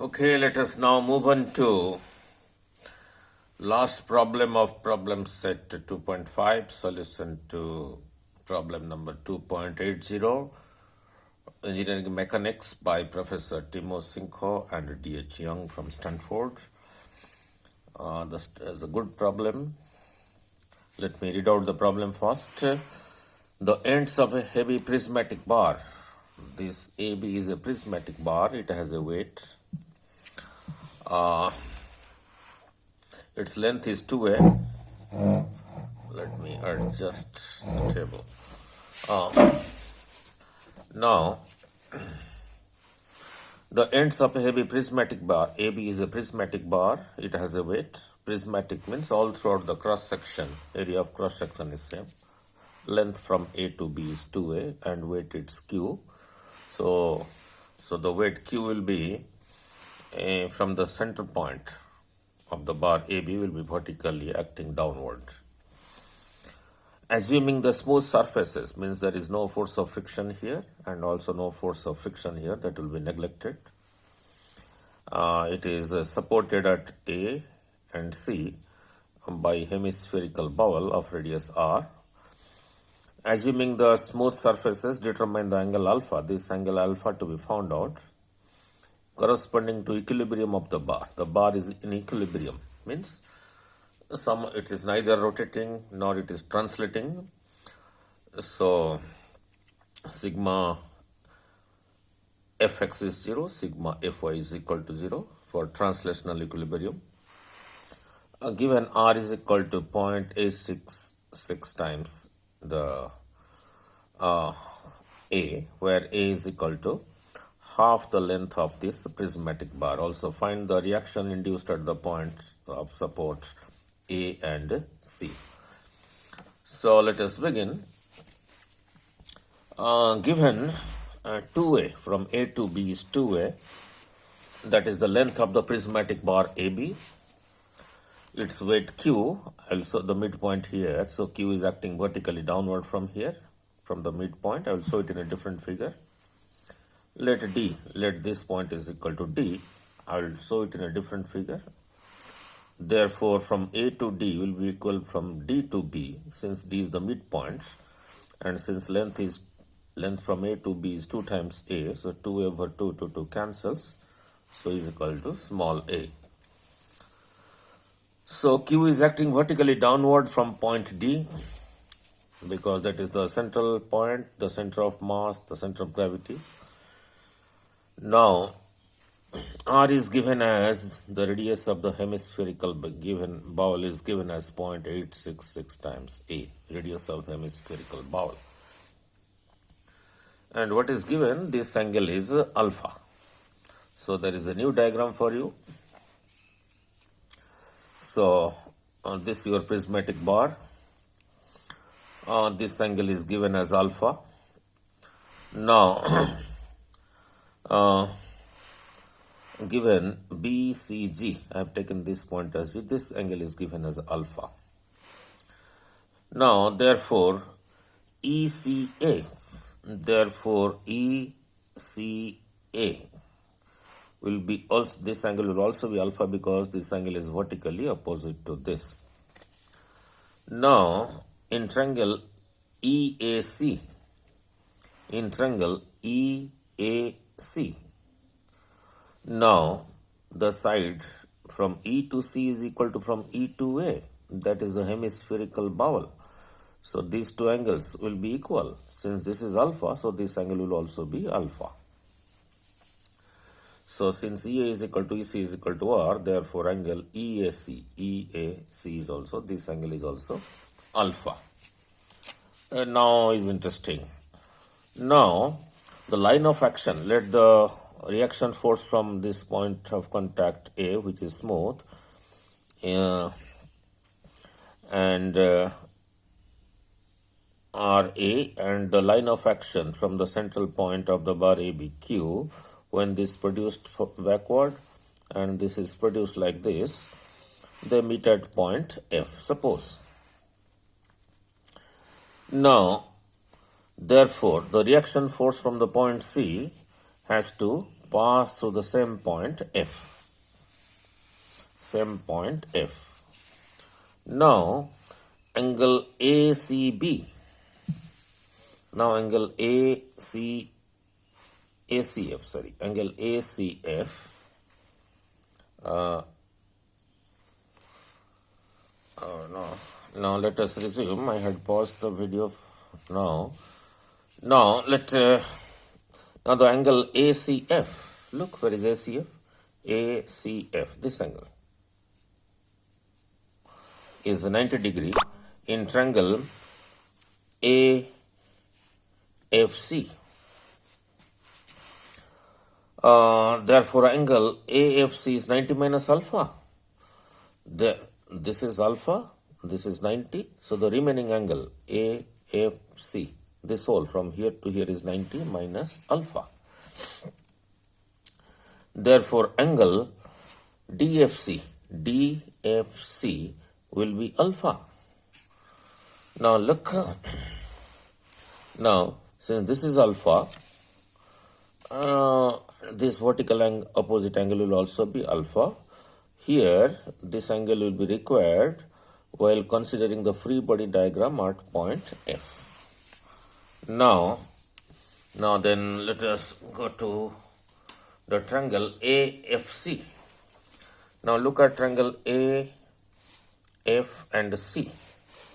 Okay, let us now move on to last problem of problem set 2.5, solution to problem number 2.80, Engineering Mechanics by Professor Timo Sinkho and D.H. Young from Stanford. This is a good problem. Let me read out the problem first. The ends of a heavy prismatic bar. This AB is a prismatic bar. It has a weight. Its length is 2a. Let me adjust the table. Now, the ends of a heavy prismatic bar. AB is a prismatic bar. It has a weight. Prismatic means all throughout the cross section. Area of cross section is same. Length from A to B is 2a and weight is Q. So the weight Q will be from the center point of the bar AB will be vertically acting downward. Assuming the smooth surfaces means there is no force of friction here and also no force of friction here, that will be neglected. It is supported at A and C by hemispherical bowel of radius R. Assuming the smooth surfaces determine the angle alpha, this angle alpha to be found out corresponding to equilibrium of the bar. The bar is in equilibrium, means it is neither rotating nor it is translating. So sigma fx is 0, sigma fy is equal to 0 for translational equilibrium. Given r is equal to 0.866 times the A, where A is equal to half the length of this prismatic bar. Also find the reaction induced at the points of support A and C. So let us begin. Given 2A, from A to B is 2A, that is the length of the prismatic bar AB. Its weight Q, also the midpoint here, so Q is acting vertically downward from here, from the midpoint. I will show it in a different figure. Let this point is equal to D. I will show it in a different figure. Therefore, from A to D will be equal from D to B, since D is the midpoint, and since length from A to B is 2 times A, so 2 over 2 cancels, so is equal to small a. So Q is acting vertically downward from point D, because that is the central point, the center of mass, the center of gravity. Now, R is given as the radius of the hemispherical bowel is given as 0.866 times A, radius of the hemispherical bowel. And what is given? This angle is alpha. So there is a new diagram for you. So this is your prismatic bar. This angle is given as alpha. Now, given BCG, I have taken this point as G, this angle is given as alpha. Now, therefore, ECA will be also, this angle will also be alpha because this angle is vertically opposite to this. Now, in triangle EAC, now the side from E to C is equal to from E to A, that is the hemispherical bowel. So these two angles will be equal. Since this is alpha, so this angle will also be alpha. So since EA is equal to EC is equal to R, therefore angle EAC is also, this angle is also alpha. And now is interesting. Now the line of action, let the reaction force from this point of contact A, which is smooth, and RA, and the line of action from the central point of the bar AB Q, when this produced backward and this is produced like this, they meet at point F, suppose. Now, therefore, the reaction force from the point C has to pass through the same point F. Same point F. Now, angle ACB. Now, angle ACF, sorry, angle ACF. Now let us resume. I had paused the video now. Now now the angle ACF. Look, where is ACF? ACF. This angle is 90 degree in triangle AFC. Therefore, angle AFC is 90 minus alpha. This is alpha, this is 90. So the remaining angle AFC, this whole from here to here is 90 minus alpha. Therefore, angle DFC will be alpha. Now look, now since this is alpha, this vertical opposite angle will also be alpha. Here, this angle will be required while considering the free body diagram at point F. Now then let us go to the triangle AFC. Now look at triangle AF and C,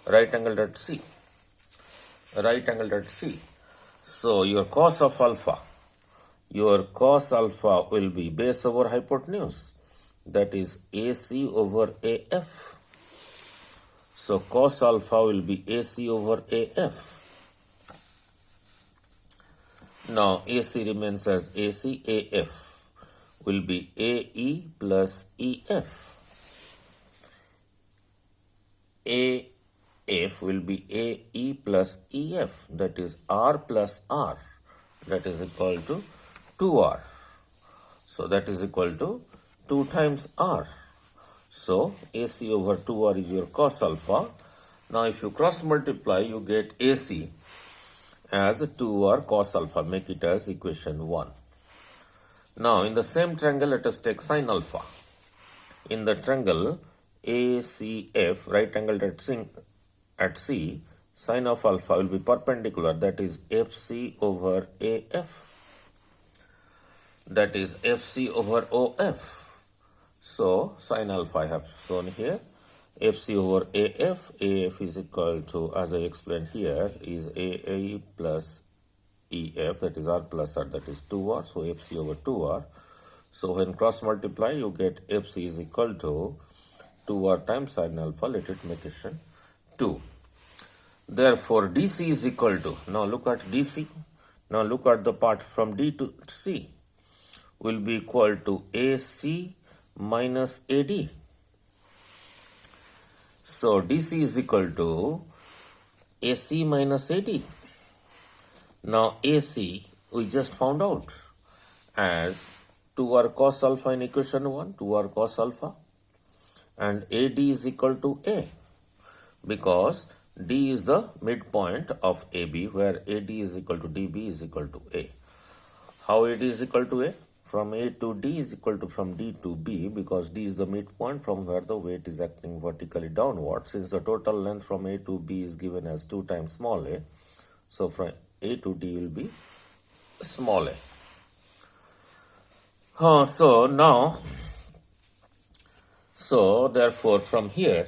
right angled at C. Right angled at C. So your cos alpha will be base over hypotenuse. That is AC over AF. So cos alpha will be AC over AF. Now AC remains as AC, AF will be AE plus EF. AF will be AE plus EF, that is R plus R, that is equal to 2R. So that is equal to 2 times R. So AC over 2R is your cos alpha. Now if you cross multiply, you get AC as 2R cos alpha. Make it as equation 1. Now in the same triangle, let us take sin alpha. In the triangle ACF, right angled at C, sin of alpha will be perpendicular, that is FC over AF. That is FC over OF. So sin alpha I have shown here. FC over AF. AF is equal to, as I explained here, is AA plus EF, that is R plus R, that is 2R. So FC over 2R. So when cross multiply, you get FC is equal to 2R times sin alpha. Let it make equation 2. Therefore, DC is equal to, now look at DC. Now look at the part from D to C, will be equal to AC minus AD. So DC is equal to AC minus AD. Now AC we just found out as 2R cos alpha in equation 1, 2R cos alpha, and AD is equal to A, because D is the midpoint of AB, where AD is equal to DB is equal to A. How AD is equal to A? From A to D is equal to from D to B, because D is the midpoint from where the weight is acting vertically downward. Since the total length from A to B is given as 2 times small a, so from A to D will be small a. So therefore from here,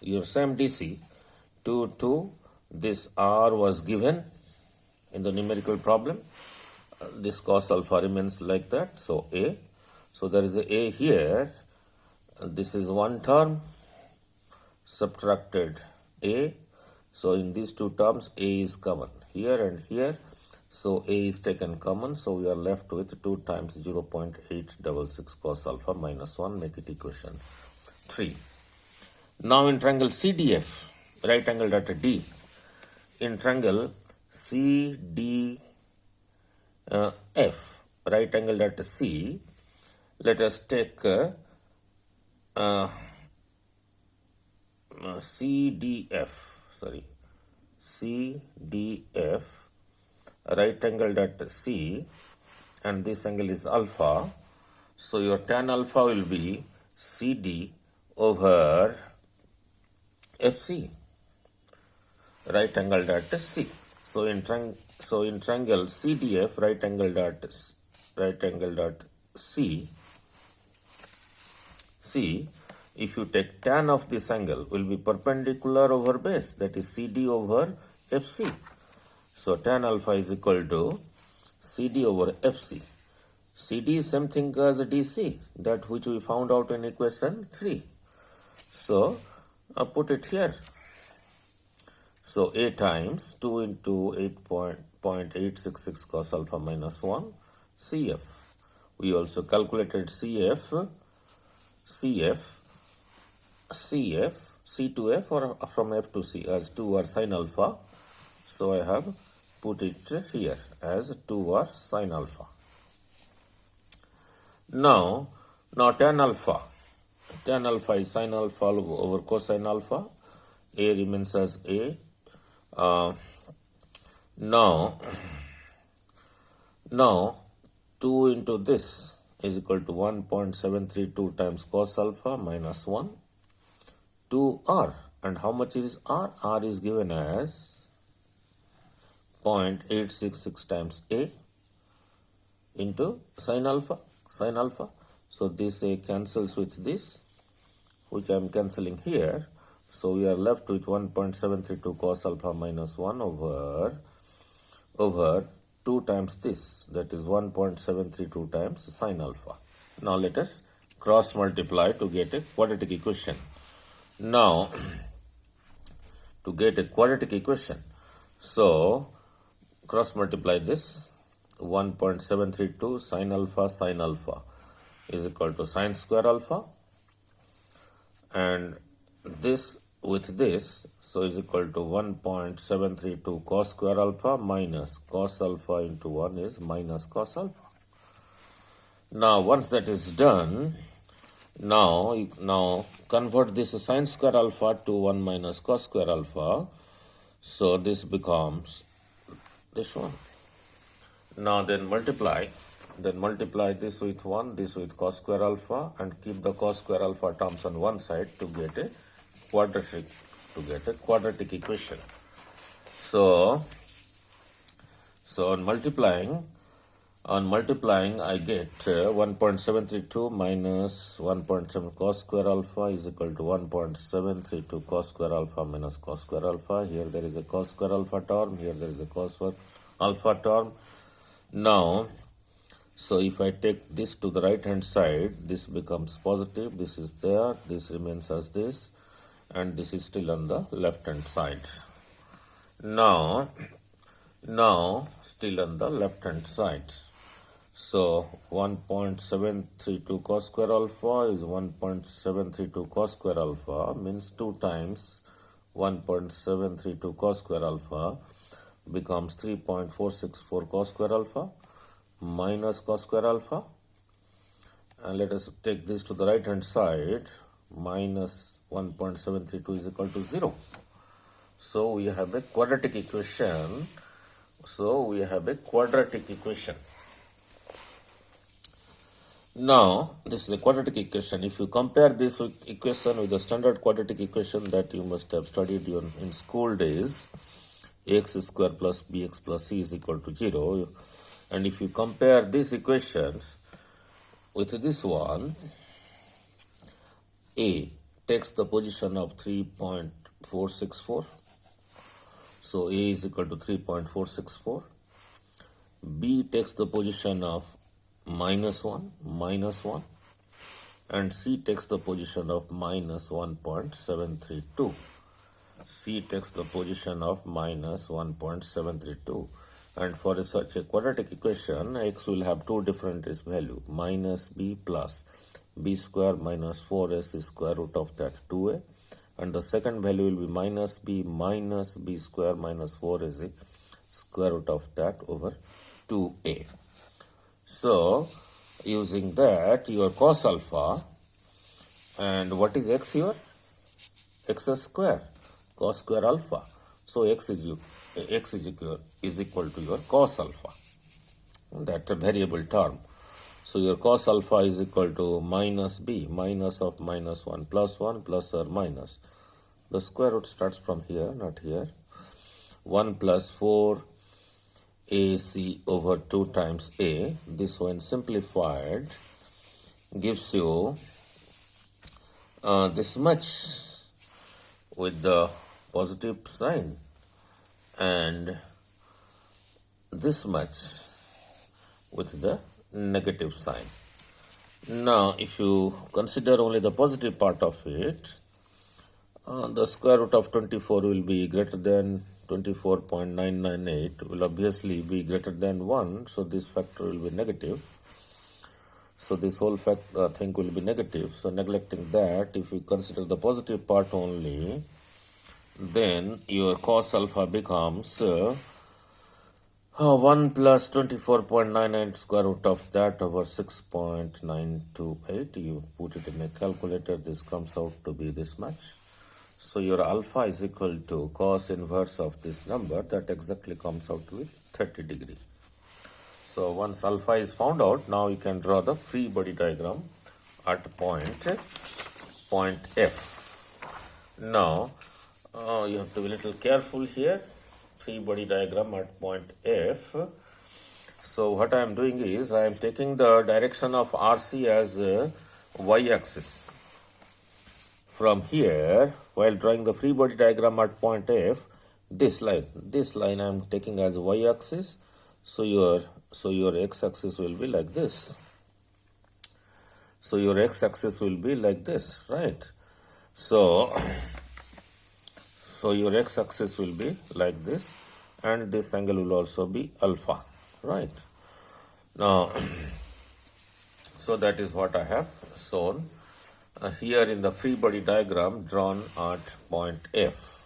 your same DC, 2 this R was given in the numerical problem. This cos alpha remains like that, so A. So there is a here. This is one term, subtracted A. So in these two terms, A is common here and here. So A is taken common. So we are left with 2 times 0.866 cos alpha minus 1. Make it equation 3. Now in triangle CDF, right angled at D. In triangle CDF, right angled at C, let us take CDF, right angled at C, and this angle is alpha. So your tan alpha will be CD over FC, right angled at C. So in triangle CDF, right angled at C, if you take tan of this angle, will be perpendicular over base, that is CD over FC. So tan alpha is equal to CD over FC. CD is same thing as DC, that which we found out in equation 3. So put it here. So A times 2 into 8.866 cos alpha minus 1 CF. We also calculated C2F or from F to C as 2 or sin alpha. So I have put it here as 2 or sin alpha. Now tan alpha is sin alpha over cosine alpha. A remains as A. Now 2 into this is equal to 1.732 times cos alpha minus 1 2R. And how much is R? R is given as 0.866 times A into sin alpha. So this A cancels with this, which I am cancelling here. So we are left with 1.732 cos alpha minus 1 over 2 times this, that is 1.732 times sin alpha. Now let us cross multiply to get a quadratic equation. Now to get a quadratic equation, so cross multiply this. 1.732 sin alpha is equal to sin square alpha, and this with this, so is equal to 1.732 cos square alpha minus cos alpha into 1 is minus cos alpha. Now once that is done, now convert this sin square alpha to 1 minus cos square alpha. So this becomes this one. Now then multiply this with 1, this with cos square alpha, and keep the cos square alpha terms on one side to get a quadratic equation. So on multiplying I get 1.732 minus 1.7 cos square alpha is equal to 1.732 cos square alpha minus cos square alpha. Here there is a cos square alpha term, here there is a cos alpha term. Now, so if I take this to the right hand side, this becomes positive, this is there, this remains as this, and this is still on the left hand side. Now still on the left hand side. So 1.732 cos square alpha is 1.732 cos square alpha, means 2 times 1.732 cos square alpha becomes 3.464 cos square alpha minus cos square alpha, and let us take this to the right hand side. Minus 1.732 is equal to 0. So we have a quadratic equation. Now this is a quadratic equation. If you compare this equation with the standard quadratic equation that you must have studied in school days, ax square plus bx plus c is equal to 0. And if you compare these equations with this one, A takes the position of 3.464. So A is equal to 3.464. B takes the position of minus 1, and C takes the position of minus 1.732. C takes the position of minus 1.732. And for such a quadratic equation, x will have two different value, minus b plus b square minus 4s is square root of that 2a, and the second value will be minus b square minus 4 is square root of that over 2a. So using that, your cos alpha, and what is x here? X square, cos square alpha. So x is equal to your cos alpha. that variable term. So your cos alpha is equal to minus b, minus of minus 1 plus or minus. The square root starts from here, not here. 1 plus 4 ac over 2 times a. This when simplified gives you this much with the positive sign and this much with the negative sign. Now if you consider only the positive part of it, the square root of 24 will be greater than 24.998 will obviously be greater than 1, so this factor will be negative. So this whole thing will be negative. So neglecting that, if you consider the positive part only, then your cos alpha becomes 1 plus 24.98 square root of that over 6.928. You put it in a calculator, this comes out to be this much. So your alpha is equal to cos inverse of this number, that exactly comes out to be 30 degree. So once alpha is found out, now you can draw the free body diagram at point F. Now you have to be a little careful here. Free body diagram at point F. So what I am doing is I am taking the direction of RC as a y-axis. From here, while drawing the free body diagram at point F, this line I am taking as y-axis. So your x-axis will be like this. So your x-axis will be like this, right? So your x-axis will be like this, and this angle will also be alpha, right? Now, so that is what I have shown here in the free body diagram drawn at point F.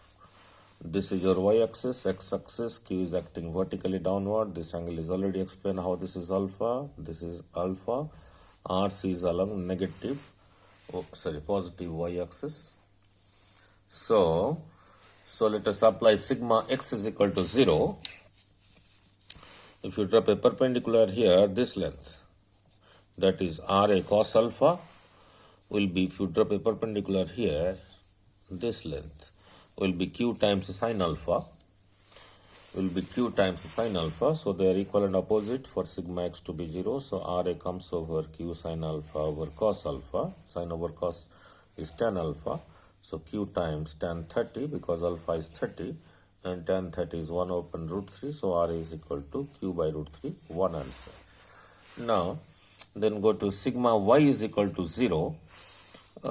This is your y-axis, x-axis, Q is acting vertically downward. This angle is already explained how this is alpha. This is alpha. RC is along positive y-axis. So let us apply sigma x is equal to 0. If you drop a perpendicular here, this length, that is RA cos alpha, will be, if you drop a perpendicular here, this length will be Q times sine alpha, so they are equal and opposite for sigma x to be 0. So RA comes over Q sine alpha over cos alpha. Sine over cos is tan alpha. So Q times tan 30, because alpha is 30 and tan 30 is 1 upon root 3. So RA is equal to Q by root 3, one answer. Now then go to sigma y is equal to 0.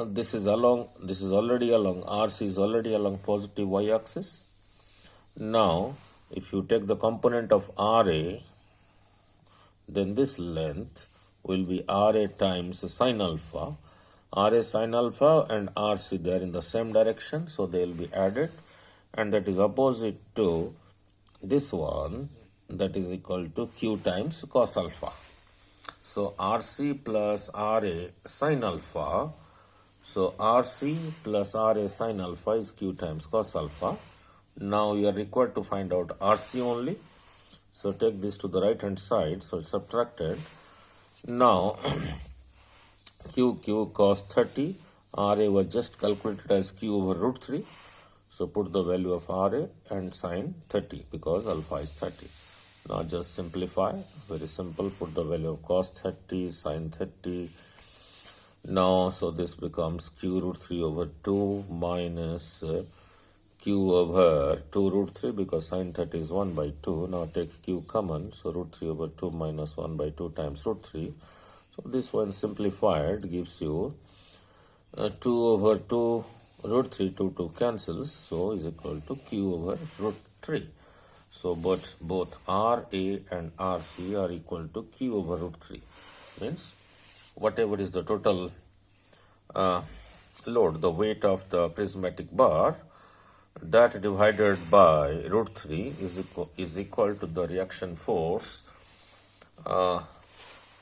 This is already along, RC is already along positive y-axis. Now if you take the component of RA, then this length will be RA times sine alpha. RA sine alpha and RC, they are in the same direction, so they will be added, and that is opposite to this one, that is equal to Q times cos alpha. So RC plus RA sine alpha, so RC plus RA sine alpha is Q times cos alpha. Now you are required to find out RC only. So take this to the right hand side, so it's subtracted. Now Q cos 30, RA was just calculated as Q over root 3. So put the value of RA and sine 30, because alpha is 30. Now just simplify, very simple, put the value of cos 30, sine 30. Now so this becomes Q root 3 over 2 minus Q over 2 root 3, because sine 30 is 1 by 2. Now take Q common, so root 3 over 2 minus 1 by 2 times root 3. So this one simplified gives you 2 over 2 root 3, 2 cancels, so is equal to Q over root 3. So both RA and RC are equal to Q over root 3. Means whatever is the total load, the weight of the prismatic bar, that divided by root 3 is equal to the reaction force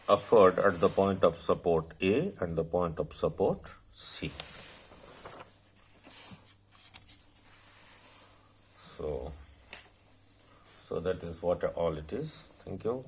offered at the point of support A and the point of support C. So that is what all it is. Thank you.